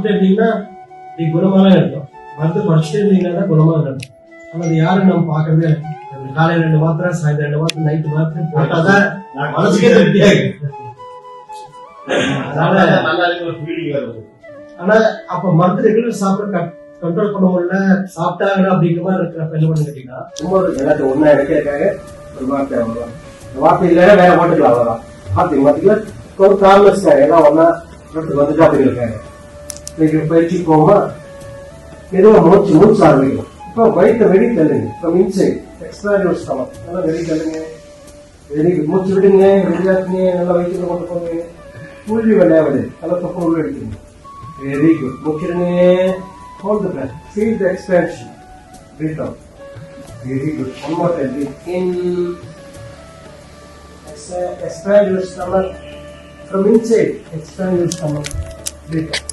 சாப்பிட்டுட்டே இருந்தீங்கன்னா நீ குணமாலாம் இருக்கும், மருந்து குறைச்சிட்டே இருந்தீங்கன்னா தான் குணமாக இருக்கும். ஆனால் அது யாரும் நம்ம பார்க்கறதே காலையில் 2 மாத்திரை, சாயந்தரம் 2 மாத்திரை, நைட்டு மாத்திரை போட்டாதான் மனசுக்கே திருப்தியா இருக்கு. ஆனா அப்ப மருந்து ரெகுலர் சாப்பிட கண்ட்ரோல் பண்ண முடியல, சாப்பிட்டாங்க அப்படிங்கிற மாதிரி இருக்கிறப்ப என்ன பண்ணு கேட்டீங்கன்னா சும்மா ஒரு எனக்கு ஒன்னா எடுக்கிறதுக்காக ஒரு வார்த்தை அவ்வளவுதான். இந்த வார்த்தை இல்லைன்னா வேற ஓட்டுக்கலாம், அவ்வளவுதான். வார்த்தை மாத்திக்கல ஒரு கார்லஸ் எல்லாம் ஒன்னா வந்துட்டு அப்படி இருக்காங்க. பயிற்சி போகுமா மெதுவாக மூச்சு ஆரம்பிக்கும். இப்போ வயிற்ற வெளி தள்ளுங்க, இப்போ இன்சைட் எக்ஸ்ட்ரா ஸ்டமக் நல்லா வெளி தள்ளுங்க, வெளி மூச்சு விடுங்க, வெளியாக்குங்க, நல்லா வயிற்றுல கொண்டு போங்க. புள்ளி விளையாடு நல்லா தொப்பை உள்ள எடுத்துங்க. Very good. மூச்சிடுங்க, hold the breath, feel the expansion, breathe out. Very good. One more time, breathe in, expand your stomach from inside, expand your stomach, breathe out.